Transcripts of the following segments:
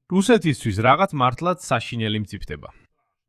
რუსეთისთვის რაღაც მართლაც საშინელი მწიფდება.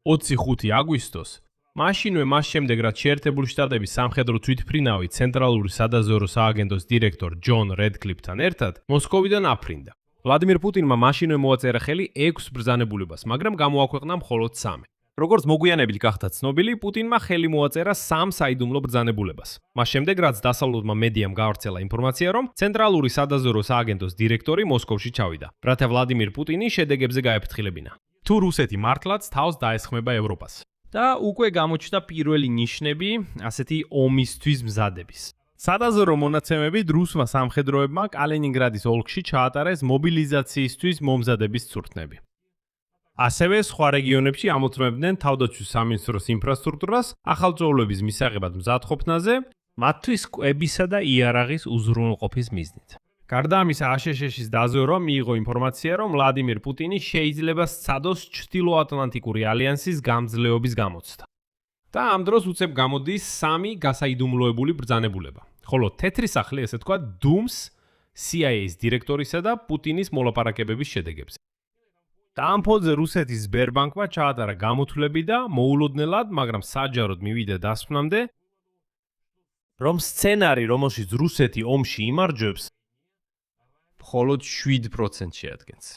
25 აგვისტოს მაშინვე მას შემდეგ რაც შეერთებული შტატების სამხედრო თვითმფრინავი ცენტრალური სადაზვერვო სააგენტოს დირექტორ ჯონ რედკლიფთან ერთად მოსკოვიდან აფრინდა. ვლადიმირ პუტინმა მაშინვე მოაწერა ხელი 6 ბრძანებულებას, მაგრამ გამოაქვეყნა მხოლოდ 3. როგორც მოგვიანებით გახდა ცნობილი, პუტინმა ხელი მოაწერა 3 საიდუმლო ბრძანებულებას. მას შემდეგ რაც დასავლურმა მედიამ გაავრცელა ინფორმაცია, რომ ცენტრალური სადაზვერვო სააგენტოს დირექტორი მოსკოვში ჩავიდა, რათა ვლადიმირ პუტინი შედეგებზე გაეფრთხილებინა. თუ რუსეთი მართლაც თავს დაესხმება ევროპას. და უკვე გამოჩნდა პირველი ნიშნები ასეთი ომისთვის მზადების. სადაზვერვო მონაცემებით რუსმა სამხედროებმა კალინინგრადის ოლქში ჩაატარეს მობილიზაციისთვის მომზადების ცურთნები. ასევე სხვა რეგიონებში ამოწმებდნენ თავდაცვის სამინისტროს ინფრასტრუქტურას ახალწოვლების მისაღებად მზადყოფნაზე, მათთვის კვებისა და იარაღის უზრუნველყოფის მიზნით. გარდა ამისა, აშშ-ის დაზვერვამ მიიღო ინფორმაცია, რომ ვლადიმირ პუტინი შეიძლება სცადოს ჩრდილოატლანტიკური ალიანსის გამძლეობის გამოცდა. და ამ დროს უცებ გამოდის 3 გასაიდუმლოებული ბრძანებულება. ხოლო თეთრი სახლი, ესე თქვა, დუმს CIA-ის დირექტორისა და პუტინის მოლაპარაკებების შედეგებზე. და ამ ფონზე რუსეთის სბერბანკმა ჩაატარა გამოთვლები და მოულოდნელად, მაგრამ საჯაროდ მივიდა დასკვნამდე, რომ სცენარი, რომელშიც რუსეთი ომში იმარჯვებს, მხოლოდ 7% შეადგენს.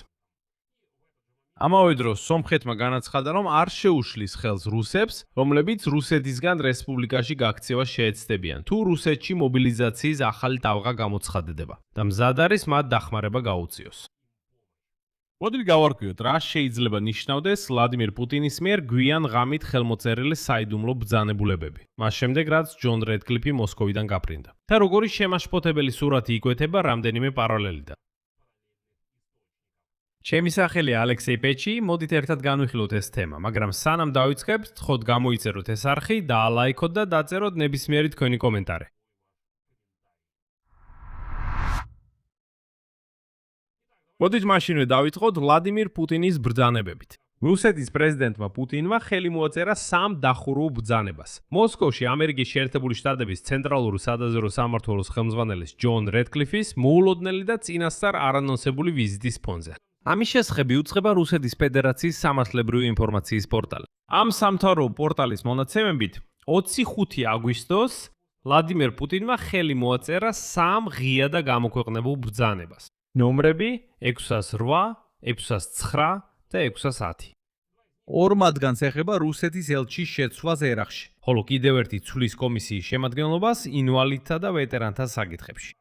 ამავე დროს სომხეთმა განაცხადა, რომ არ შეუშლის ხელს რუსებს, რომლებიც რუსეთისგან რესპუბლიკაში გაქცევას შეეცდებიან, თუ რუსეთში მობილიზაციის ახალი ტალღა გამოცხადდება და მზად არის მათ დახმარება გაუწიოს. მოდით გავარკვიოთ, რა შეიძლება ნიშნავდეს ვლადიმირ პუტინის მიერ გვიან ღამით ხელმოწერილი საიდუმლო ბრძანებულებები, მას შემდეგ რაც ჯონ რედკლიფი მოსკოვიდან გაფრინდა. და როგორი შემაშფოთებელი სურათი იკვეთება რამდენიმე პარალელიდან. ჩემი სახელია ალექსეი პეჩი, მოდით ერთად განვიხილოთ ეს თემა, მაგრამ სანამ დავიწყებთ, თხოდ გამოიწეროთ ეს არხი, დაალაიქოთ და დაწეროთ ნებისმიერი თქვენი კომენტარი. მოდით მაშინვე დავიწყოთ ვლადიმირ პუტინის ბრძანებებით. რუსეთის პრეზიდენტმა პუტინმა ხელი მოაწერა 3 დახურულ ბრძანებას. მოსკოვში ამერიკის შეერთებული შტატების ცენტრალური სადაზვერვო სამმართველოს ხელმძღვანელის ჯონ რედკლიფის მოულოდნელი და წინასწარ არანონსებული ვიზიტის ფონზე. ამის შესახებ იუწყება რუსეთის ფედერაციის სამართლებრივი ინფორმაციის პორტალი. ამ სამთავრობო პორტალის მონაცემებით 25 აგვისტოს ვლადიმირ პუტინმა ხელი მოაწერა 3 ღია და გამოქვეყნებულ ბრძანებას. ნომრები 608, 609 და 610. 2 მათგანს ეხება რუსეთის ელჩის შეცვლას ერაყში, ხოლო კიდევ ერთი ცვლის კომისიის შემადგენლობას ინვალიდთა და ვეტერანთა საკითხებში.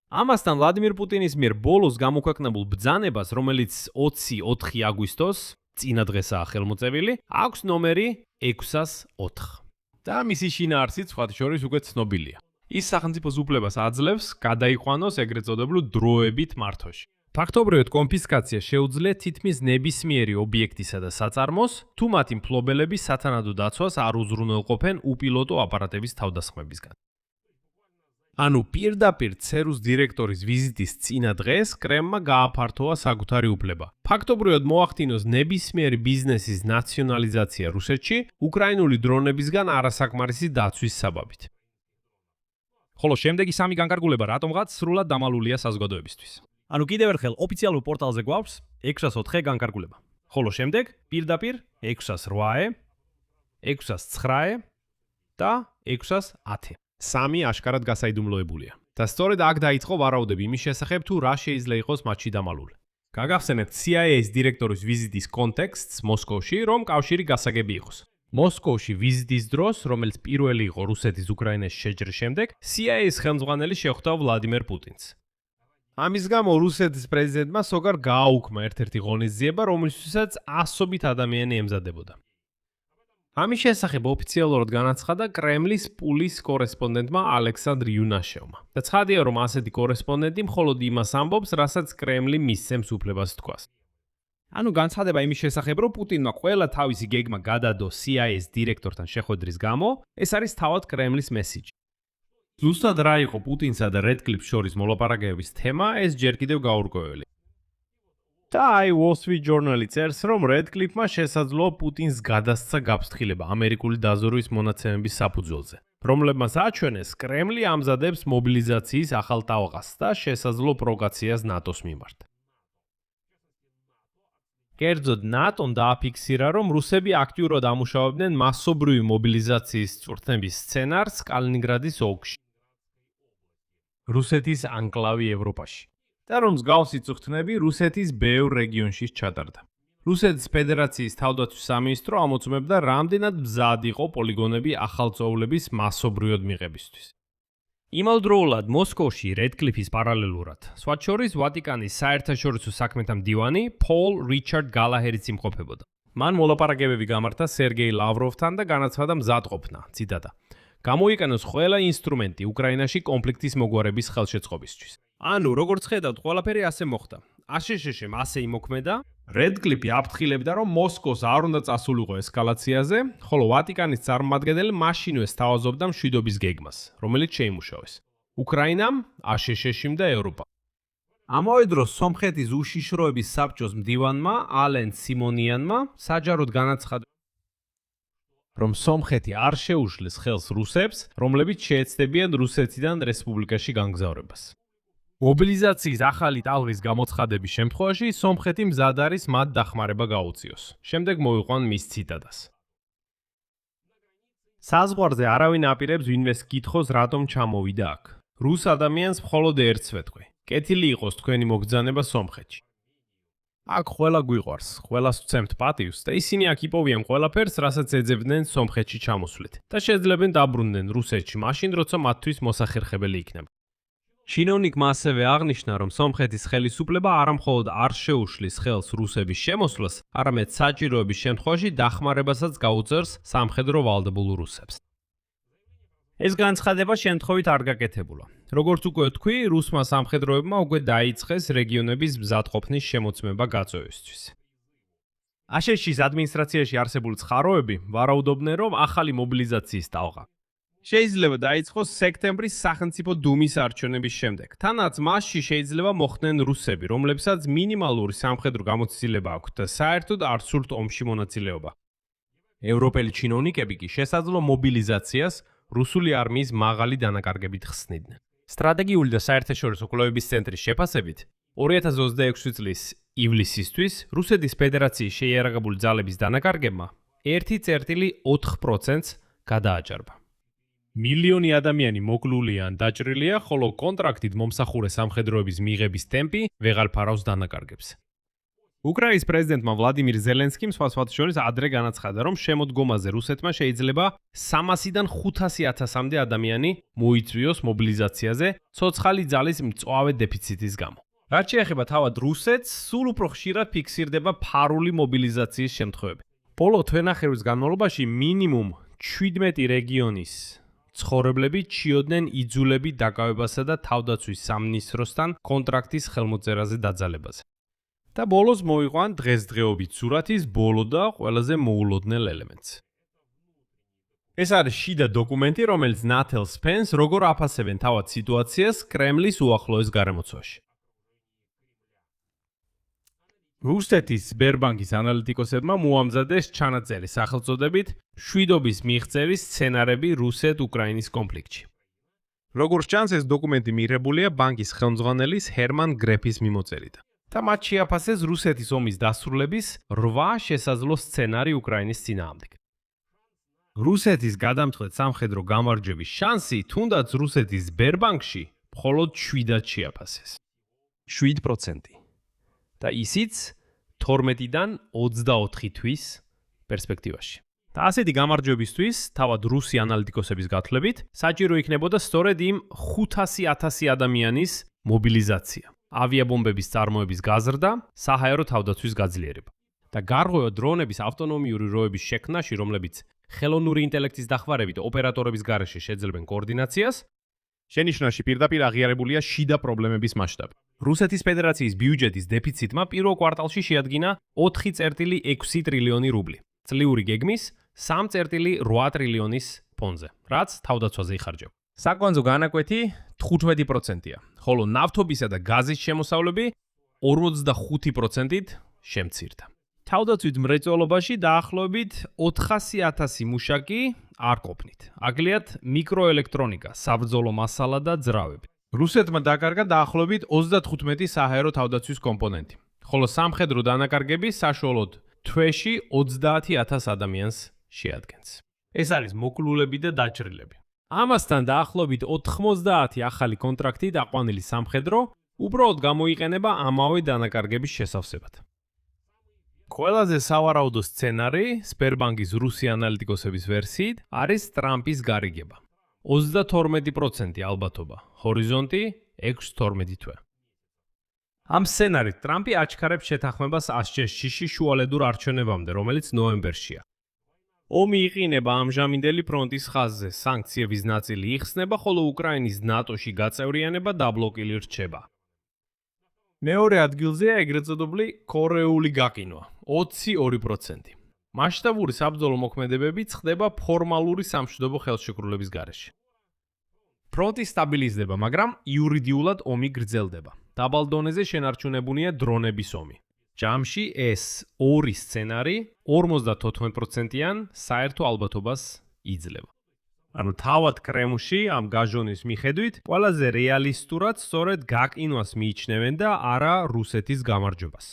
ამასთან ვლადიმირ პუტინის მიერ ბოლოს გამოქვეყნებულ ბრძანებას, რომელიც 24 აგვისტოს, წინა დღესაა ხელმოწერილი, აქვს ნომერი 604. და მისი შინაარსიც სხვათა შორის უკვე ცნობილია. ის სახელმწიფოს უფლებას აძლევს გადაიყვანოს ეგრეთ წოდებულ დროებით მართვაში. ფაქტობრივად კონფისკაცია შეუძლია თითქმის ნებისმიერი ობიექტისა და საწარმოს, თუ მათი მფლობელები სათანადო დაცვას არ უზრუნველყოფენ უპილოტო აპარატების თავდასხმებისგან. ანუ პირდაპირ ცერუს დირექტორის ვიზიტის წინა დღეს კრემლმა გააფართოვა საკუთარი უფლება. ფაქტობრივად მოახდინოს ნებისმიერი ბიზნესის ნაციონალიზაცია რუსეთში, უკრაინული დრონებისგან არასაკმარისი დაცვის საბაბით. ხოლო შემდეგი 3 განკარგულება რატომღაც სრულად დამალულია საზოგადოებისთვის. ანუ კიდევ ერთხელ ოფიციალურ პორტალზე გვაქვს 604 განკარგულება. ხოლო შემდეგ პირდაპირ 608, 609 და 610. 3 აშკარად გასაიდუმლოებულია. და სწორედ აქ დაიწყო ვარაუდები იმის შესახებ, თუ რა შეიძლება იყოს მათში დამალული. გაგახსენებთ CIA-ის დირექტორის ვიზიტის კონტექსტს მოსკოვში, რომ კავშირი გასაგები იყოს. მოსკოვში ვიზიტის დროს, რომელიც პირველი იყო რუსეთის უკრაინაში შეჯრის შემდეგ, CIA-ის ხელმძღვანელი შეხვდა ვლადიმირ პუტინს. ამის გამო რუსეთის პრეზიდენტმა სოგარ გააუქმა ერთ-ერთი ღონისძიება, რომლისთვისაც ასობით ადამიანი ემზადებოდა. ამის შესახებ ოფიციალურად განაცხადა კრემლის პულის კორესპონდენტმა ალექსანდრ იუნაშევმა. და ცხადია, რომ ასეთი კორესპონდენტი მხოლოდ იმას ამბობს, რასაც კრემლი მისცემს უფლებას თქვას. ანუ განცხადება იმის შესახებ, რომ პუტინმა ყველა თავისი გეგმა გადადო CIA-ის დირექტორთან შეხვედრის გამო, ეს არის თავად კრემლის მესიჯი. ზუსტად რა იყო პუტინსა და რედკლიფს შორის მოლაპარაკებების თემა, ეს ჯერ კიდევ გაურკვეველი. და აი Wall Street Journal-ი წერს, რომ რედკლიფმა შესაძლოა პუტინს გადასცა გაფრთხილება ამერიკული დაზვერვის მონაცემების საფუძველზე, რომლებმაც აჩვენეს კრემლი ამზადებს მობილიზაციის ახალ ტალღას და შესაძლო პროვოკაციას ნატოს მიმართ. კერძოდ ნატომ დააფიქსირა, რომ რუსები აქტიურად ამუშავებდნენ მასობრივი მობილიზაციის წვრთნების სცენარს კალინინგრადის ოლქში, რუსეთის ანკლავი ევროპაში. და რომ მსგავსი წვრთნები რუსეთის ბევრ რეგიონში ჩატარდა. რუსეთის ფედერაციის თავდაცვის სამინისტრო ამოწმებდა, რამდენად მზად იყო პოლიგონები ახალწოვლების მასობრივად მიღებისთვის. იმავდროულად მოსკოვში რედკლიფის პარალელურად, სხვათა შორის ვატიკანის საერთაშორისო საქმეთა მდივანი პოლ რიჩარდ გალაჰერიც იმყოფებოდა. მან მოლაპარაკებები გამართა სერგეი ლავროვთან და განაცხადა მზადყოფნა, ციტატა. გამოიყენოს ყველა ინსტრუმენტი უკრაინაში კონფლიქტის მოგვარების ხელშეწყობისთვის. ანუ, როგორც ხედავთ, ყველაფერი ასე მოხდა. აშშ-მ ასე იმოქმედა, რედკლიფი აფრთხილებდა, რომ მოსკოვს არ უნდა წასულიყო ესკალაციაზე, ხოლო ვატიკანის წარმომადგენელი მაშინვე სთავაზობდა მშვიდობის გეგმას, რომელიც შეიმუშავეს. უკრაინამ, აშშ-მ და ევროპამ. ამავე დროს სომხეთის უშიშროების საბჭოს მდივანმა ალენ სიმონიანმა საჯაროდ განაცხადა, რომ სომხეთი არ შეუშლის ხელს რუსებს, რომლებიც შეეცდებიან რუსეთიდან რესპუბლიკაში განგზავრებას. მობილიზაციის ახალი ტალღის გამოცხადების შემთხვევაში სომხეთი მზად არის მათ დახმარება გაუწიოს. შემდეგ მოიყვან მის ციტატას. საზღვარზე არავინ აპირებს ვინმეს კითხოს, რატომ ჩამოვიდა აქ. რუს ადამიანს მხოლოდ ერთს ვეთქვი. კეთილი იყოს თქვენი მოგზანება სომხეთში. აქ ყველა გვიყვარს, ყველას ვცემთ პატივს და ისინი აქ იპოვიან ყველაფერს, რასაც ეძებდნენ სომხეთში ჩამოსვლით და შეძლებენ დაბრუნდნენ რუსეთში მაშინ, როცა მათთვის მოსახერხებელი იქნება. ჩინოვნიკმა ასევე აღნიშნა, რომ სომხეთის ხელისუფლება არამხოლოდ არ შეუშლის ხელს რუსების შემოსვლას, არამედ საჭიროების შემთხვევაში დახმარებასაც გაუწევს სამხედრო ვალდებულ რუსებს. ეს განცხადება შემთხვევით არ გაკეთებულა. როგორც უკვე ვთქვი, რუსმა სამხედროებმა უკვე დაიწყეს რეგიონების მზადყოფნის შემოწმება გაწევისთვის. აშშ-ის ადმინისტრაციაში არსებული ცხაროები ვარაუდობდნენ, რომ ახალი მობილიზაციის ტალღა შეიძლება დაიწყოს სექტემბრის სახელმწიფო დუმის არჩევნების შემდეგ. თანაც მასში შეიძლება მოხდნენ რუსები, რომლებსაც მინიმალური სამხედრო გამოცდილება აქვთ და საერთოდ არ სურთ ომში მონაწილეობა. ევროპელი ჩინოვნიკები კი შესაძლო მობილიზაციას რუსული არმიის მაღალი დანაკარგებით ხსნიდნენ. სტრატეგიული და საერთაშორისო კვლევების ცენტრის შეფასებით, 2026 წლის ივლისისთვის რუსეთის ფედერაციის შეიარაღებული ძალების დანაკარგებმა 1,4%-ს გადააჭარბა. მილიონი ადამიანი მოკლულია ან დაჭრილია, ხოლო კონტრაქტით მომსახურე სამხედროების მიღების ტემპი ვეღარ ფარავს დანაკარგებს. უკრაინის პრეზიდენტმა ვლადიმირ ზელენსკიმ სხვათა შორის ადრე განაცხადა, რომ შემოდგომაზე რუსეთმა შეიძლება 300-დან 500,000-მდე ადამიანი მოიწვიოს მობილიზაციაზე ცოცხალი ძალის მწვავე დეფიციტის გამო. რაც შეეხება თავად რუსეთს, სულ უფრო ხშირად ფიქსირდება ფარული მობილიზაციის შემთხვევები. ბოლო თვენახევრის განმავლობაში მინიმუმ 17 რეგიონის ცხოვრებლები ჩიოდნენ იძულებით დაკავებასა და თავდაცვის სამინისტროსთან კონტრაქტის ხელმოწერაზე დაძალებაზე. და ბოლოს მოიყვან დღესდღეობით სურათის ბოლო და ყველაზე მოულოდნელ ელემენტს. ეს არის შიდა დოკუმენტი, რომელიც ნათელს ფენს, როგორ აფასებენ თავად სიტუაციას კრემლის უახლოეს გარემოცვაში. რუსეთის სბერბანკის ანალიტიკოსებმა მოამზადეს ჩანაწერი სახელწოდებით „მშვიდობის მიღწევის სცენარები რუსეთ-უკრაინის კონფლიქტში“. როგორც ჩანს, ეს დოკუმენტი მიღებულია ბანკის ხელმძღვანელის ჰერმან გრეფის მიმოწერიდან. და მათ შეაფასეს რუსეთის ომის დასრულების 8 შესაძლო სცენარი უკრაინის წინააღმდეგ. რუსეთის გადამწყვეტ სამხედრო გამარჯვების შანსი თუნდაც რუსეთის სბერბანკში მხოლოდ 7-დან შეაფასეს. 7%. და ისიც 12-დან 24 თვის პერსპექტივაში. და ასეთი გამარჯვებისთვის, თავად რუსი ანალიტიკოსების გათვლებით, საჭირო იქნებოდა სწორედ იმ 500,000 ადამიანის მობილიზაცია, ავიაბომბების წარმოების გაზრდა, საჰაერო თავდაცვის გაძლიერება და გარღვევა დრონების ავტონომიური როების შექმნაში, რომლებიც ხელოვნური ინტელექტის დახმარებით ოპერატორების გარეშე შეძლებენ коорდინაციას, შენიშვნაში პირდაპირ აღიარებულია შიდა პრობლემების მასშტაბი. რუსეთის ფედერაციის ბიუჯეტის დეფიციტმა პირველ კვარტალში შეადგინა 4,6 ტრილიონი რუბლი, წლიური გეგმის 3,8 ტრილიონის ფონზე, რაც თავდაცვაზე იხარჯება. საკვანძო განაკვეთი 15%-ია, ხოლო ნავთობისა და გაზის შემოსავლები 45%-ით შემცირდა. თავდაცვით მრეწველობაში დაახლოებით 400,000 მუშაკი არ ყოფნით. აგლიათ მიკროელექტრონიკა, საბრძოლო მასალა და ძრავები. რუსეთმა დაკარგა დაახლოებით 35 საჰაერო თავდაცვის კომპონენტი, ხოლო სამხედრო დანაკარგები საშუალოდ თვეში 30,000 ადამიანს შეადგენს. ეს არის მოკლულები და დაჭრილები. ამასთან დაახლოებით 90 ახალი კონტრაქტი დაყვანილი სამხედრო უბრალოდ გამოიყენება ამავე დანაკარგების შესავსებად. ყველაზე სავარაუდო სცენარი სბერბანკის რუსი ანალიტიკოსების ვერსიით არის ტრამპის გარიგება. 32% ალბათობა, ჰორიზონტი 6-12 თვე. ამ სცენარით ტრამპი აჩქარებს შეთანხმებას ASCII-ში შუალედურ არჩევნებამდე, რომელიც ნოემბერშია. ომი იყინება ამჟამინდელი ფრონტის ხაზზე, სანქციების ნაწილი იხსნება, ხოლო უკრაინის ნატოში გაწევრიანება დაბლოკილი რჩება. მეორე ადგილზეა ეგრეთ წოდებული კორეული გაყინვა, 22%. მასშტაბური საბრძოლო მოქმედებები ხდება ფორმალური სამშვიდობო ხელშეკრულების გარეშე. ფრონტი სტაბილიზდება, მაგრამ იურიდიულად ომი გრძელდება. დაბალ დონეზე შენარჩუნებულია დრონების ომი. ჯამში ეს ორი სცენარი 54%-იან საერთო ალბათობას იძლევა. ანუ თავად კრემლში ამ გაჟონის მიხედვით ყველაზე რეალისტურად სწორედ გაყინვას მიიჩნევენ და არა რუსეთის გამარჯვებას.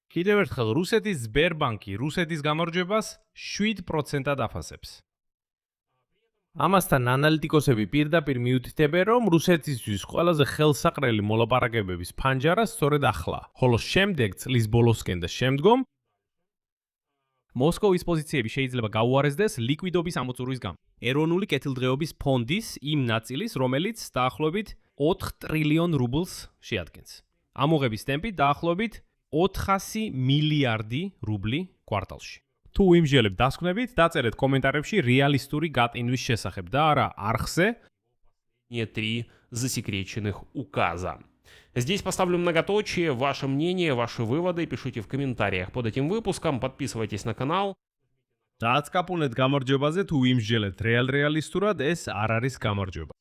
კიდევ ერთხელ რუსეთის სბერბანკი რუსეთის გამარჯვებას 7%-ად აფასებს. ამასთან ანალიტიკოსები პირდაპირ მიუთითებენ, რომ რუსეთისთვის ყველაზე ხელსაყრელი მოლაპარაკებების ფანჯარა სწორედ ახლა, ხოლო შემდეგ წლის ბოლოსკენ და შემდგომ მოსკოვის პოზიციები შეიძლება გაუარესდეს ლიკვიდობის ამოწურვის გამო. ეროვნული კეთილდღეობის ფონდის იმ ნაწილის, რომელიც დაახლოებით 4 ტრილიონ რუბლს შეადგენს. ამოღების ტემპი დაახლოებით 400 მილიარდი რუბლი კვარტალში. თუ იმჟელებ დასკვნებით, დაწერეთ კომენტარებში რეალისტური გატინვის შესახებ და არა არხზე. Не 3 засекреченных указа. Здесь поставлю многоточие, ваше мнение, ваши выводы пишите в комментариях под этим выпуском, подписывайтесь на канал. Დააცკაპუნეთ გამარჯვებაზე თუ იმჟელეთ რეალისტურად ეს არ არის გამარჯვება.